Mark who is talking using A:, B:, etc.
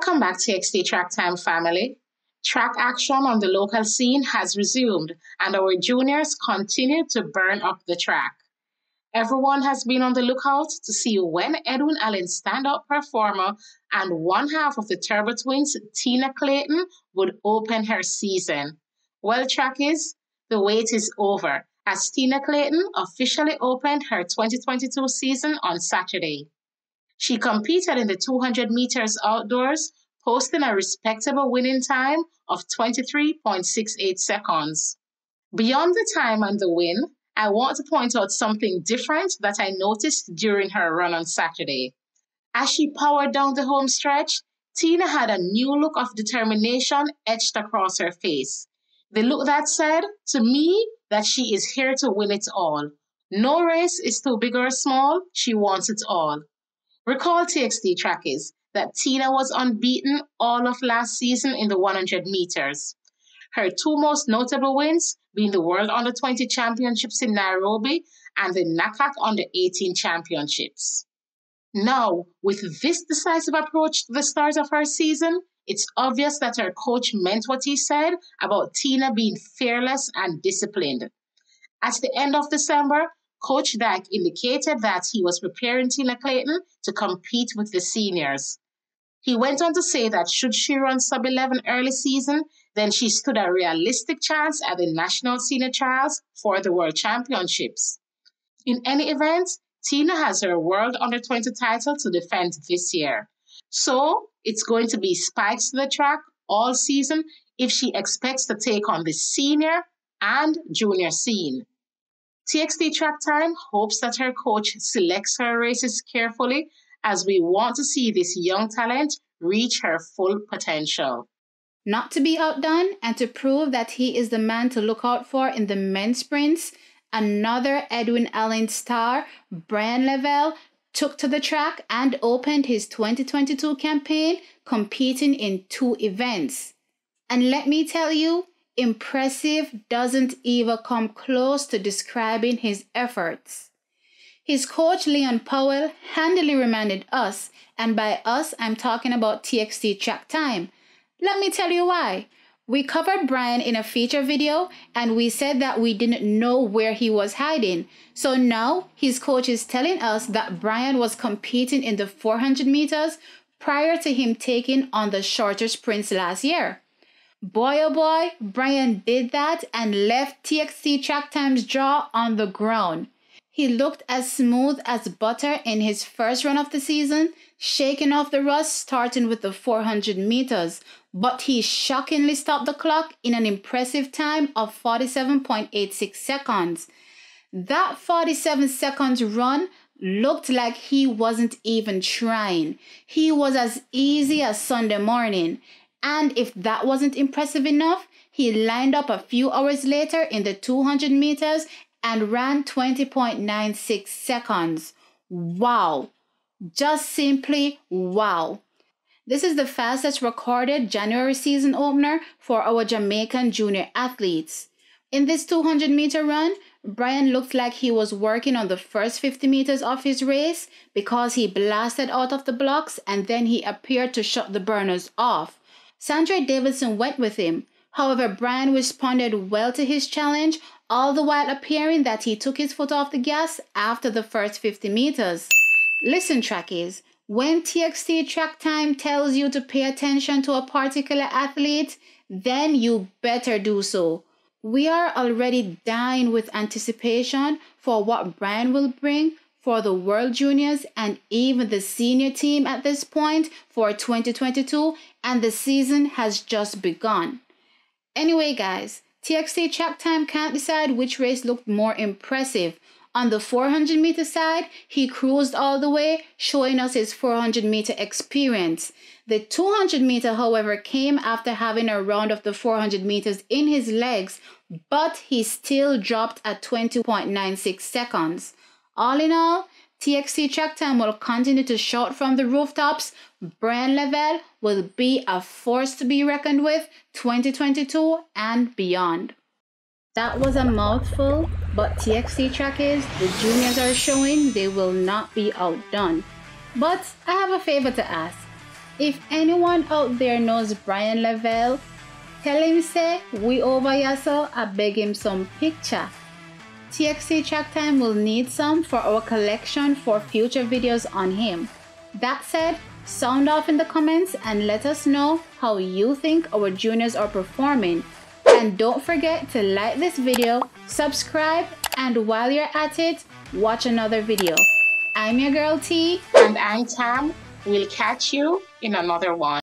A: Welcome back to XT Track Time family. Track action on the local scene has resumed and our juniors continue to burn up the track. Everyone has been on the lookout to see when Edwin Allen's standout performer and one half of the Turbo Twins, Tina Clayton, would open her season. Well, trackies, the wait is over as Tina Clayton officially opened her 2022 season on Saturday. She competed in the 200 meters outdoors, posting a respectable winning time of 23.68 seconds. Beyond the time and the win, I want to point out something different that I noticed during her run on Saturday. As she powered down the home stretch, Tina had a new look of determination etched across her face. The look that said, to me, that she is here to win it all. No race is too big or small, she wants it all. Recall TXT trackies that Tina was unbeaten all of last season in the 100 meters. Her two most notable wins being the World Under-20 Championships in Nairobi and the NACAC Under-18 Championships. Now, with this decisive approach to the start of her season, it's obvious that her coach meant what he said about Tina being fearless and disciplined. At the end of December, Coach Dyke indicated that he was preparing Tina Clayton to compete with the seniors. He went on to say that should she run sub-11 early season, then she stood a realistic chance at the National Senior Trials for the World Championships. In any event, Tina has her World Under-20 title to defend this year. So, it's going to be spikes to the track all season if she expects to take on the senior and junior scene. TXT Track Time hopes that her coach selects her races carefully as we want to see this young talent reach her full potential.
B: Not to be outdone and to prove that he is the man to look out for in the men's sprints, another Edwin Allen star, Bryan Levell, took to the track and opened his 2022 campaign competing in 2 events. And let me tell you, impressive doesn't even come close to describing his efforts. His coach Leon Powell handily reminded us, and by us I'm talking about TXT Track Time. Let me tell you why. We covered Bryan in a feature video and we said that we didn't know where he was hiding. So now his coach is telling us that Bryan was competing in the 400 meters prior to him taking on the shorter sprints last year. Boy oh boy, Bryan did that and left TXT Track Time's jaw on the ground. He looked as smooth as butter in his first run of the season, shaking off the rust starting with the 400 meters, but he shockingly stopped the clock in an impressive time of 47.86 seconds. That 47 seconds run looked like he wasn't even trying. He was as easy as Sunday morning. And if that wasn't impressive enough, he lined up a few hours later in the 200 meters and ran 20.96 seconds. Wow. Just simply wow. This is the fastest recorded January season opener for our Jamaican junior athletes. In this 200 meter run, Bryan looked like he was working on the first 50 meters of his race because he blasted out of the blocks and then he appeared to shut the burners off. Sandra Davidson went with him. However, Bryan responded well to his challenge, all the while appearing that he took his foot off the gas after the first 50 meters. Listen, trackies, when TXT Track Time tells you to pay attention to a particular athlete, then you better do so. We are already dying with anticipation for what Bryan will bring for the World Juniors and even the senior team at this point for 2022, and the season has just begun. Anyway, guys, TXT Track Time can't decide which race looked more impressive. On the 400 meter side, he cruised all the way, showing us his 400 meter experience. The 200 meter, however, came after having a round of the 400 meters in his legs, but he still dropped at 20.96 seconds. All in all, TXT Track Time will continue to shout from the rooftops. Bryan Levell will be a force to be reckoned with 2022 and beyond. That was a mouthful, but TXT trackies, the juniors are showing they will not be outdone. But I have a favor to ask. If anyone out there knows Bryan Levell, tell him say we over here so I beg him some picture. TXT Track Time will need some for our collection for future videos on him. That said, sound off in the comments and let us know how you think our juniors are performing. And don't forget to like this video, subscribe, and while you're at it, watch another video. I'm your girl T.
A: And I'm Tam. We'll catch you in another one.